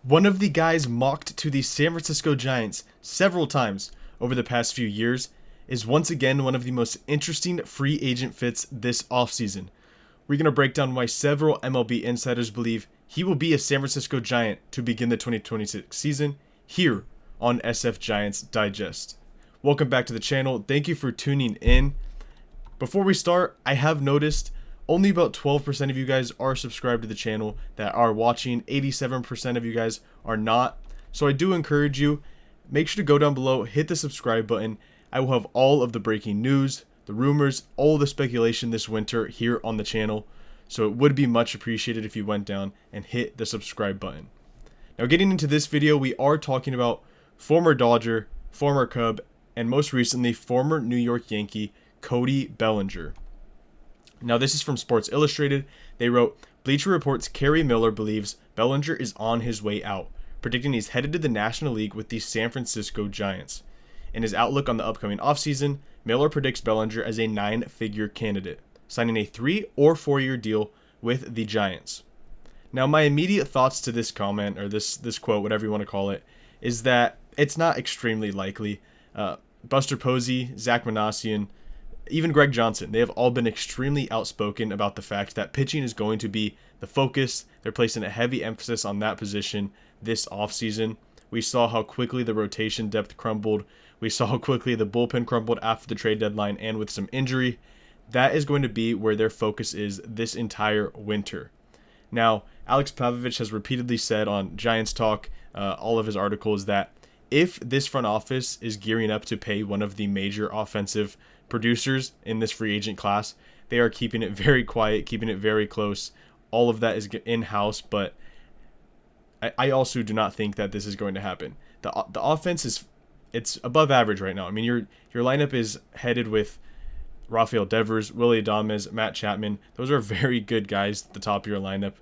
One of the guys mocked to the San Francisco Giants several times over the past few years is once again one of the most interesting free agent fits this offseason. We're going to break down why several MLB insiders believe he will be a San Francisco Giant to begin the 2026 season here on SF Giants Digest. Welcome back to the channel. Thank you for tuning in. Before we start, I have noticed only about 12% of you guys are subscribed to the channel that are watching. 87% of you guys are not. So I do encourage you, make sure to go down below, hit the subscribe button. I will have all of the breaking news, the rumors, all the speculation this winter here on the channel. So it would be much appreciated if you went down and hit the subscribe button. Now getting into this video, we are talking about former Dodger, former Cub, and most recently former New York Yankee, Cody Bellinger. Now this is from Sports Illustrated. They wrote, Bleacher Report's Kerry Miller believes Bellinger is on his way out, predicting he's headed to the National League with the San Francisco Giants. In his outlook on the upcoming offseason, Miller predicts Bellinger as a 9-figure candidate, signing a 3 or 4 year deal with the Giants. Now my immediate thoughts to this comment, or this quote, whatever you want to call it, is that it's not extremely likely. Buster Posey, Zach Manassian, even Greg Johnson, they have all been extremely outspoken about the fact that pitching is going to be the focus. They're placing a heavy emphasis on that position this offseason. We saw how quickly the rotation depth crumbled. We saw how quickly the bullpen crumbled after the trade deadline and with some injury. That is going to be where their focus is this entire winter. Now, Alex Pavlovich has repeatedly said on Giants Talk, all of his articles, that if this front office is gearing up to pay one of the major offensive producers in this free agent class, they are keeping it very quiet, keeping it very close. All of that is in-house, but I also do not think that this is going to happen. The offense it's above average right now. I mean, your lineup is headed with Rafael Devers, Willy Adames, Matt Chapman. Those are very good guys at the top of your lineup.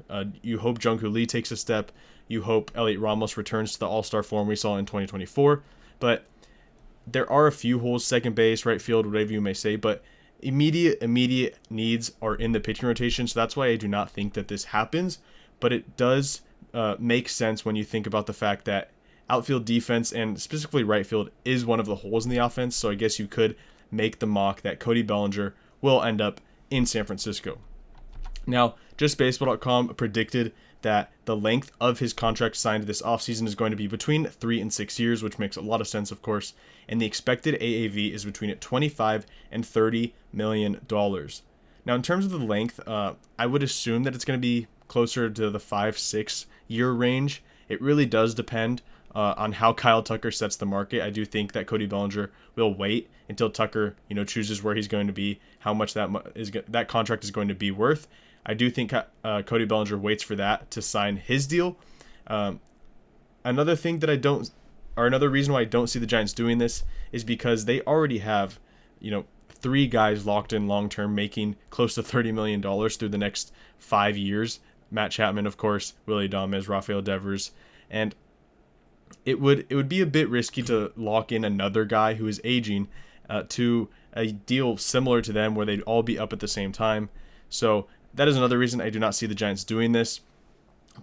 You hope Jung Hoo Lee takes a step. You hope Elliot Ramos returns to the all-star form we saw in 2024. But there are a few holes, second base, right field, whatever you may say. But immediate needs are in the pitching rotation. So that's why I do not think that this happens. But it does make sense when you think about the fact that outfield defense and specifically right field is one of the holes in the offense. So I guess you could make the mock that Cody Bellinger will end up in San Francisco. Now, JustBaseball.com predicted that the length of his contract signed this offseason is going to be between 3 and 6 years, which makes a lot of sense, of course, and the expected AAV is between $25 and $30 million. Now, in terms of the length, I would assume that it's going to be closer to the 5-6 year range. It really does depend on how Kyle Tucker sets the market. I do think that Cody Bellinger will wait until Tucker, chooses where he's going to be, how much that contract is going to be worth. I do think Cody Bellinger waits for that to sign his deal. Another reason why I don't see the Giants doing this is because they already have, 3 guys locked in long term, making close to $30 million through the next 5 years. Matt Chapman, of course, Willy Adames, Rafael Devers, and it would be a bit risky to lock in another guy who is aging to a deal similar to them where they'd all be up at the same time. So that is another reason I do not see the Giants doing this.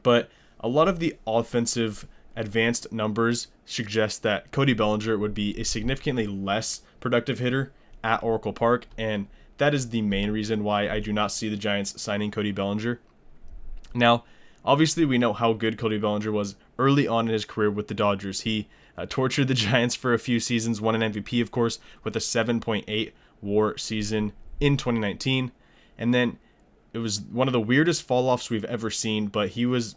But a lot of the offensive advanced numbers suggest that Cody Bellinger would be a significantly less productive hitter at Oracle Park, and that is the main reason why I do not see the Giants signing Cody Bellinger. Now, obviously, we know how good Cody Bellinger was early on in his career with the Dodgers. He tortured the Giants for a few seasons, won an MVP, of course, with a 7.8 WAR season in 2019. And then it was one of the weirdest fall-offs we've ever seen, but he was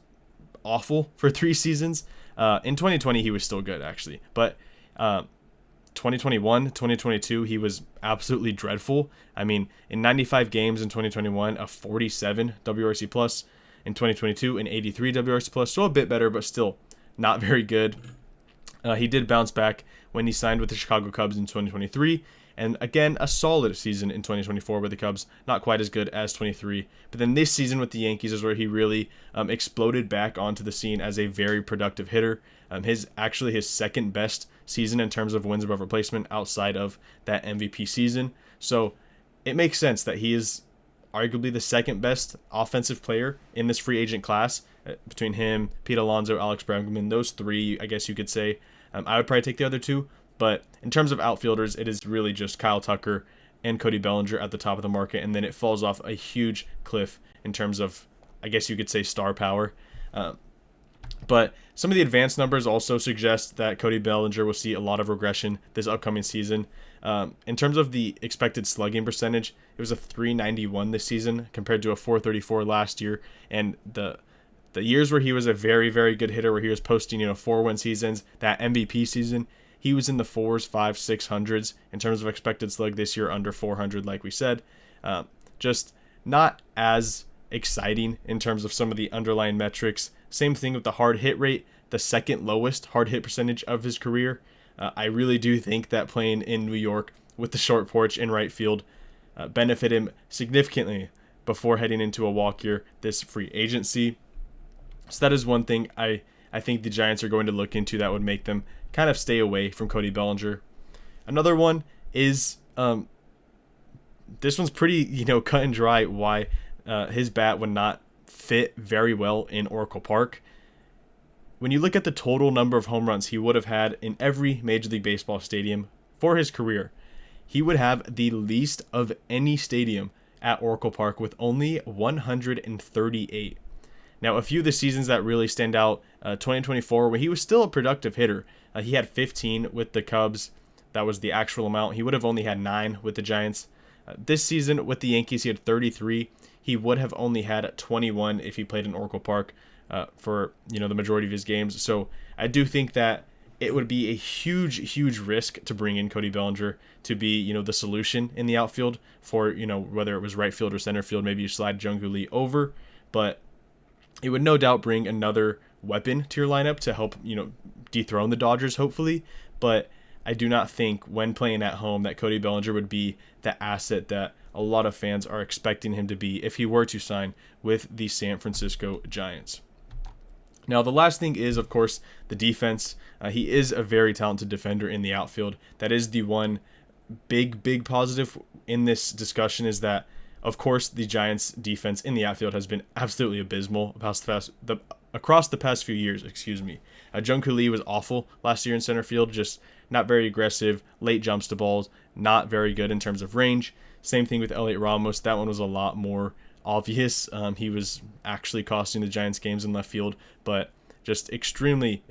awful for 3 seasons. In 2020, he was still good, actually. But 2021, 2022, he was absolutely dreadful. I mean, in 95 games in 2021, a 47 WRC plus. In 2022, an 83 WRC plus, so a bit better, but still not very good. He did bounce back when he signed with the Chicago Cubs in 2023, and again, a solid season in 2024 with the Cubs, not quite as good as 23. But then this season with the Yankees is where he really exploded back onto the scene as a very productive hitter. His second best season in terms of wins above replacement outside of that MVP season. So it makes sense that he is arguably the second best offensive player in this free agent class, between him, Pete Alonso, Alex Bregman, those three, I guess you could say. I would probably take the other two, but in terms of outfielders, it is really just Kyle Tucker and Cody Bellinger at the top of the market, and then it falls off a huge cliff in terms of, I guess you could say, star power. But some of the advanced numbers also suggest that Cody Bellinger will see a lot of regression this upcoming season. In terms of the expected slugging percentage, it was a 391 this season compared to a 434 last year. And the years where he was a very, very good hitter, where he was posting 4-win seasons, that MVP season, he was in the 4s, 5s, 600s in terms of expected slug. This year under 400, like we said. Just not as exciting in terms of some of the underlying metrics. Same thing with the hard hit rate, the second lowest hard hit percentage of his career. I really do think that playing in New York with the short porch in right field benefit him significantly before heading into a walk year this free agency. So that is one thing I think the Giants are going to look into that would make them kind of stay away from Cody Bellinger. Another one is this one's pretty cut and dry why his bat would not fit very well in Oracle Park. When you look at the total number of home runs he would have had in every Major League Baseball stadium for his career, he would have the least of any stadium at Oracle Park with only 138. Now, a few of the seasons that really stand out, 2024, when he was still a productive hitter, he had 15 with the Cubs. That was the actual amount. He would have only had 9 with the Giants. This season with the Yankees, he had 33. He would have only had 21 if he played in Oracle Park for the majority of his games. So I do think that it would be a huge risk to bring in Cody Bellinger to be the solution in the outfield for whether it was right field or center field. Maybe you slide Jung Hoo Lee over, but it would no doubt bring another weapon to your lineup to help dethrone the Dodgers, hopefully. But I do not think when playing at home that Cody Bellinger would be the asset that a lot of fans are expecting him to be if he were to sign with the San Francisco Giants. Now, the last thing is, of course, the defense. He is a very talented defender in the outfield. That is the one big positive in this discussion, is that, of course, the Giants' defense in the outfield has been absolutely abysmal across the past few years. Jung Hoo Lee was awful last year in center field, just not very aggressive, late jumps to balls, not very good in terms of range. Same thing with Elliot Ramos. That one was a lot more obvious. He was actually costing the Giants games in left field, but just extremely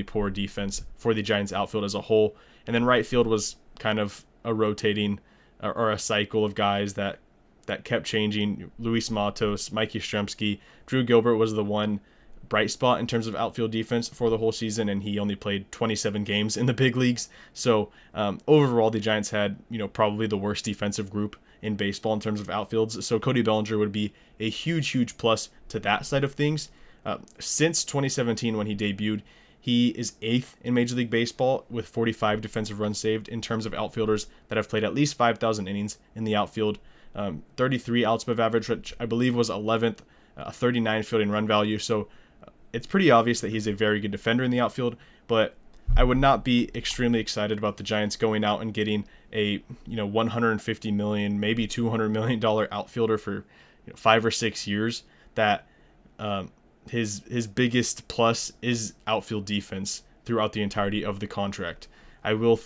poor defense for the Giants outfield as a whole. And then right field was kind of a rotating or a cycle of guys that kept changing. Luis Matos, Mikey Yastrzemski, Drew Gilbert was the one bright spot in terms of outfield defense for the whole season, and he only played 27 games in the big leagues. So overall, the Giants had probably the worst defensive group in baseball in terms of outfields. So Cody Bellinger would be a huge plus to that side of things. Since 2017, when he debuted, he is 8th in Major League Baseball with 45 defensive runs saved in terms of outfielders that have played at least 5,000 innings in the outfield. 33 outs above average, which I believe was 11th, 39 fielding run value. So it's pretty obvious that he's a very good defender in the outfield, but I would not be extremely excited about the Giants going out and getting a $150 million, maybe $200 million outfielder for 5 or 6 years. That his biggest plus is outfield defense throughout the entirety of the contract. I would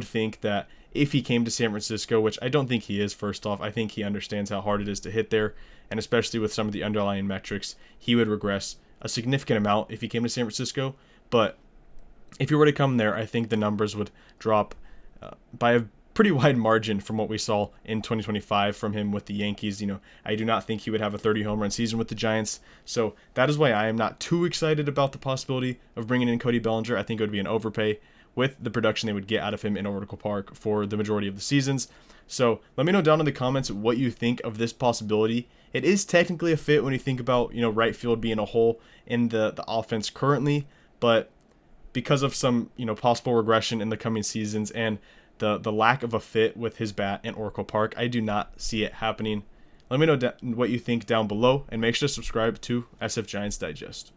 think that if he came to San Francisco, which I don't think he is, first off, I think he understands how hard it is to hit there, and especially with some of the underlying metrics, he would regress a significant amount if he came to San Francisco. But if he were to come there, I think the numbers would drop by a pretty wide margin from what we saw in 2025 from him with the Yankees. I do not think he would have a 30 home run season with the Giants. So that is why I am not too excited about the possibility of bringing in Cody Bellinger. I think it would be an overpay with the production they would get out of him in Oracle Park for the majority of the seasons. So let me know down in the comments what you think of this possibility. It is technically a fit when you think about right field being a hole in the offense currently, but because of some possible regression in the coming seasons and the lack of a fit with his bat in Oracle Park, I do not see it happening. Let me know what you think down below, and make sure to subscribe to SF Giants Digest.